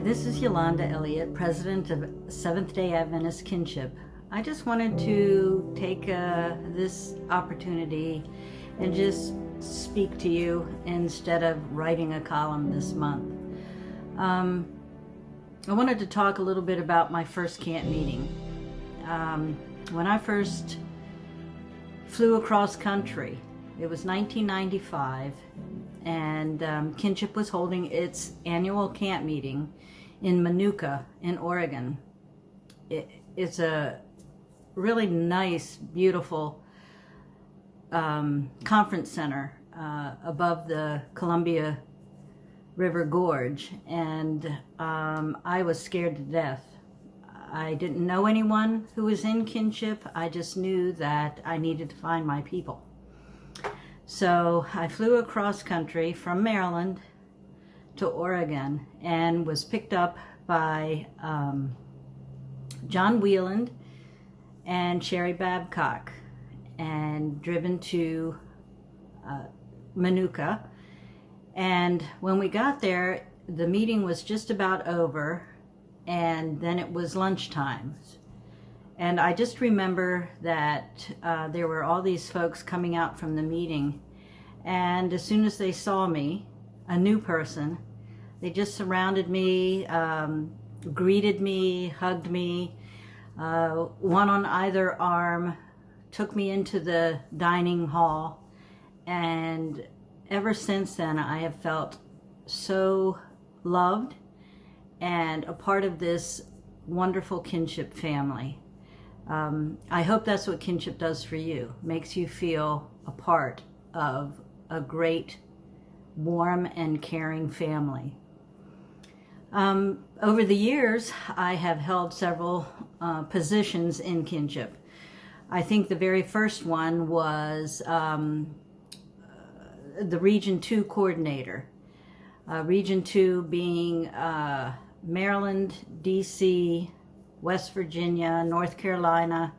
This is Yolanda Elliott, President of Seventh-day Adventist Kinship. I just wanted to take this opportunity and just speak to you instead of writing a column this month. I wanted to talk a little bit about my first camp meeting. When I first flew across country, it was 1995, and Kinship was holding its annual camp meeting in Manuka in Oregon. It's a really nice, beautiful conference center above the Columbia River Gorge, and I was scared to death. I didn't know anyone who was in Kinship. I just knew that I needed to find my people. So I flew across country from Maryland to Oregon and was picked up by John Wheeland and Sherry Babcock and driven to Manuka. And when we got there, the meeting was just about over, and then it was lunchtime. And I just remember that there were all these folks coming out from the meeting, and as soon as they saw me, a new person, they just surrounded me, greeted me, hugged me, one on either arm, took me into the dining hall, and ever since then I have felt so loved and a part of this wonderful Kinship family. I hope that's what Kinship does for you, makes you feel a part of a great, warm and caring family. Over the years, I have held several positions in Kinship. I think the very first one was the Region 2 coordinator. Region 2 being Maryland, D.C., West Virginia, North Carolina,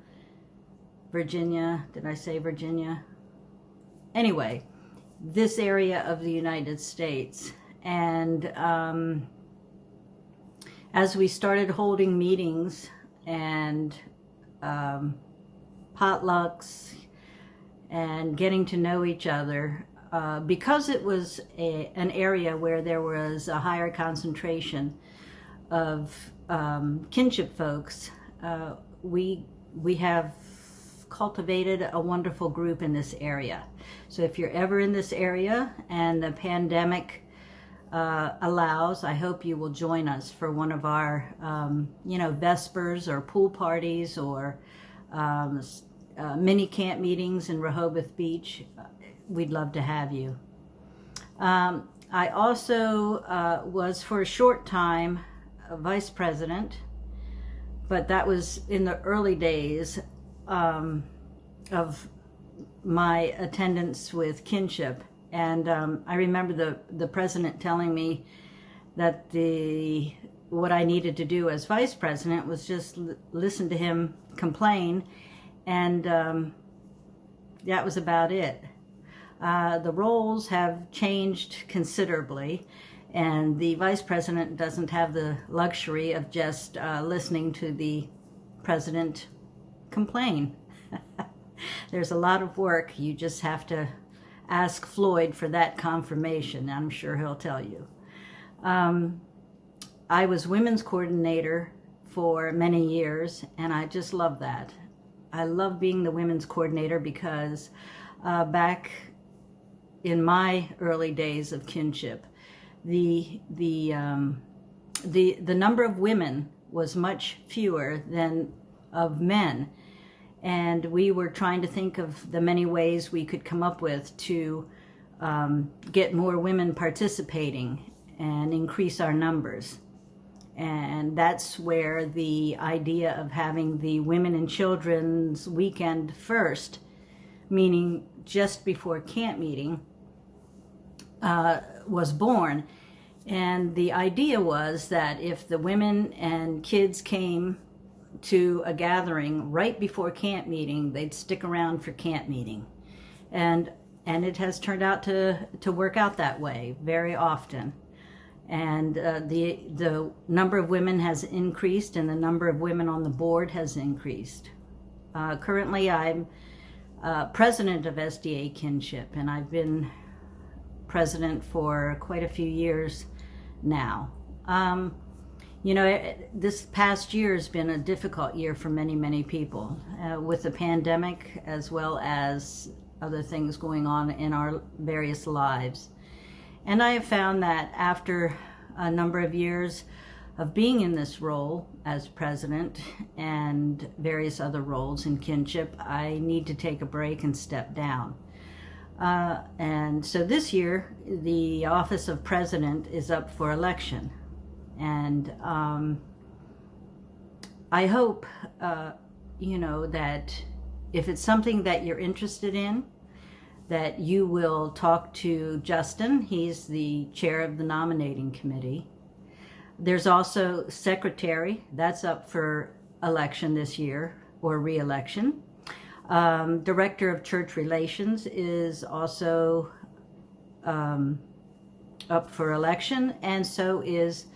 Virginia. Did I say Virginia? Anyway, this area of the United States. And as we started holding meetings and potlucks and getting to know each other, because it was an area where there was a higher concentration of Kinship folks, we have cultivated a wonderful group in this area. So if you're ever in this area and the pandemic allows, I hope you will join us for one of our Vespers or pool parties or mini camp meetings in Rehoboth Beach. We'd love to have you. I also was for a short time a vice president, but that was in the early days of my attendance with Kinship. And I remember the president telling me that what I needed to do as vice president was just listen to him complain, and that was about it. The roles have changed considerably, and the vice president doesn't have the luxury of just listening to the president complain. There's a lot of work. You just have to ask Floyd for that confirmation. I'm sure he'll tell you. I was women's coordinator for many years, and I just love that. I love being the women's coordinator because back in my early days of Kinship, the number of women was much fewer than of men, and we were trying to think of the many ways we could come up with to get more women participating and increase our numbers. And that's where the idea of having the Women and Children's Weekend first, meaning just before camp meeting, was born. And the idea was that if the women and kids came to a gathering right before camp meeting, they'd stick around for camp meeting. And it has turned out to work out that way very often. And the number of women has increased, and the number of women on the board has increased. Currently, I'm president of SDA Kinship, and I've been president for quite a few years now. You know, this past year has been a difficult year for many, many people, with the pandemic as well as other things going on in our various lives. And I have found that after a number of years of being in this role as president and various other roles in kinship, I need to take a break and step down. And so this year, the office of president is up for election. And I hope, you know, that if it's something that you're interested in, that you will talk to Justin. He's the chair of the nominating committee. There's also secretary, that's up for election this year, or re-election. Director of Church Relations is also up for election, and so is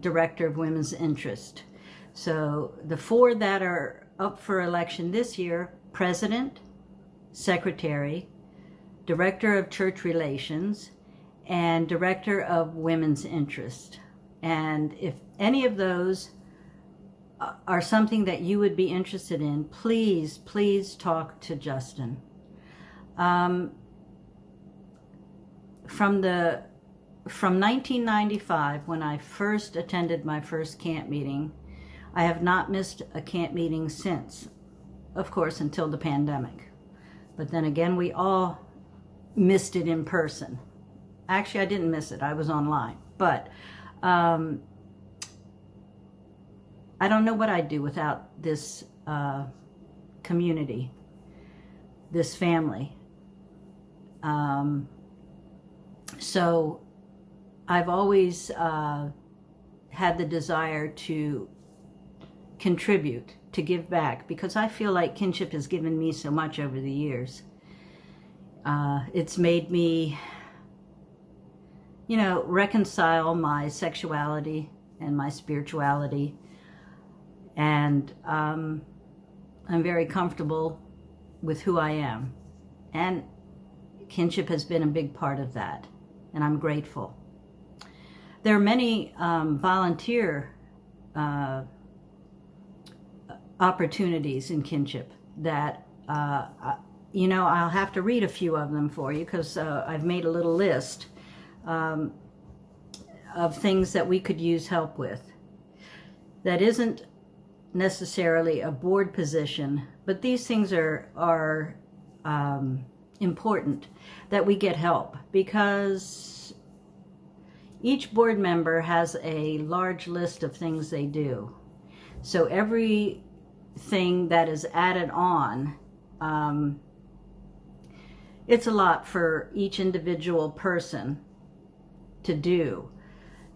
Director of Women's Interest. So the four that are up for election this year: President, Secretary, Director of Church Relations, and Director of Women's Interest. And if any of those are something that you would be interested in, please, please talk to Justin. From 1995, when I first attended my first camp meeting, I have not missed a camp meeting since, of course, until the pandemic. But then again, we all missed it in person. Actually, I didn't miss it. I was online. But I don't know what I'd do without this community, this family. So I've always had the desire to contribute, to give back, because I feel like kinship has given me so much over the years. It's made me, you know, reconcile my sexuality and my spirituality, and I'm very comfortable with who I am, and kinship has been a big part of that, and I'm grateful. There are many volunteer opportunities in kinship that, you know, I'll have to read a few of them for you, because I've made a little list of things that we could use help with. That isn't necessarily a board position, but these things are important that we get help, because each board member has a large list of things they do. So everything that is added on, it's a lot for each individual person to do.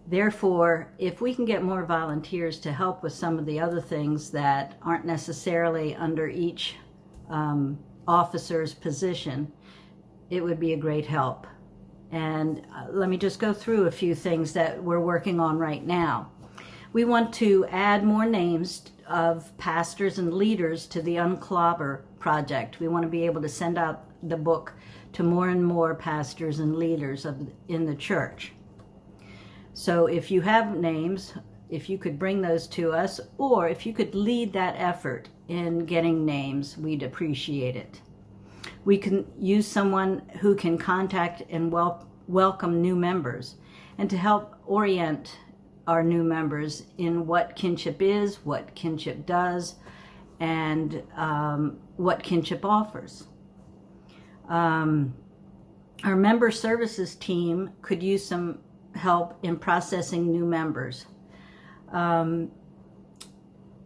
Therefore, if we can get more volunteers to help with some of the other things that aren't necessarily under each officer's position, it would be a great help. And let me just go through a few things that we're working on right now. We want to add more names of pastors and leaders to the Unclobber project. We want to be able to send out the book to more and more pastors and leaders in the church. So if you have names, if you could bring those to us, or if you could lead that effort in getting names, we'd appreciate it. We can use someone who can contact and welcome new members, and to help orient our new members in what kinship is, what kinship does, and what kinship offers. Our member services team could use some help in processing new members.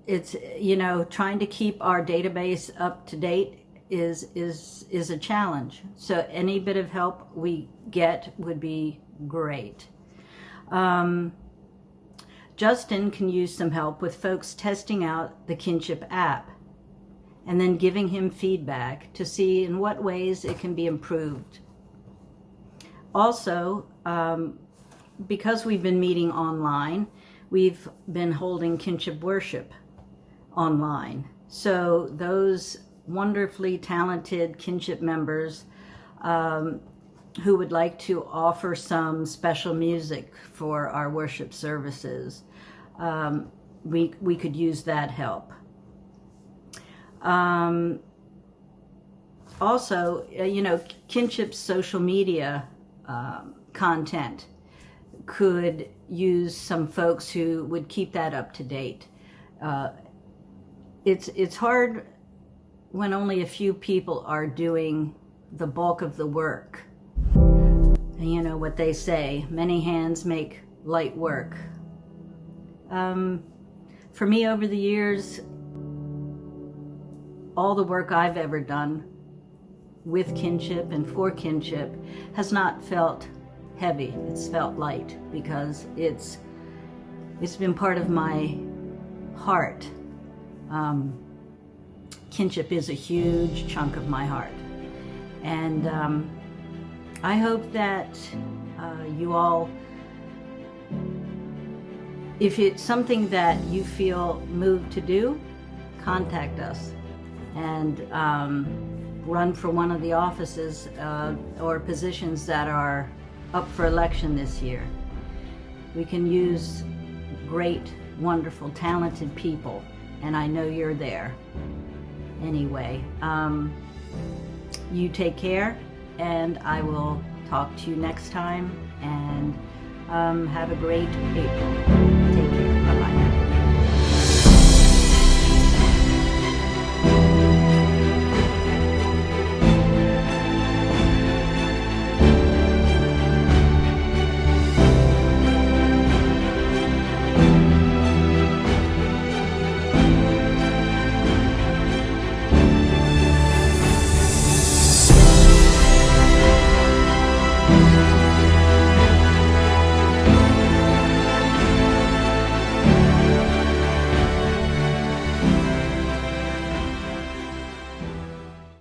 It's, you know, trying to keep our database up to date is a challenge. So any bit of help we get would be great. Justin can use some help with folks testing out the Kinship app and then giving him feedback to see in what ways it can be improved. Also, because we've been meeting online, we've been holding kinship worship online. So those wonderfully talented kinship members who would like to offer some special music for our worship services, we could use that help. Also, Kinship's social media content could use some folks who would keep that up to date. It's hard when only a few people are doing the bulk of the work. And you know what they say, many hands make light work. For me, over the years, all the work I've ever done with kinship and for kinship has not felt heavy. It's felt light because it's been part of my heart. Kinship is a huge chunk of my heart, and I hope that you all, if it's something that you feel moved to do, contact us and run for one of the offices or positions that are up for election this year. We can use great, wonderful, talented people, and I know you're there. Anyway, you take care, and I will talk to you next time, and have a great April.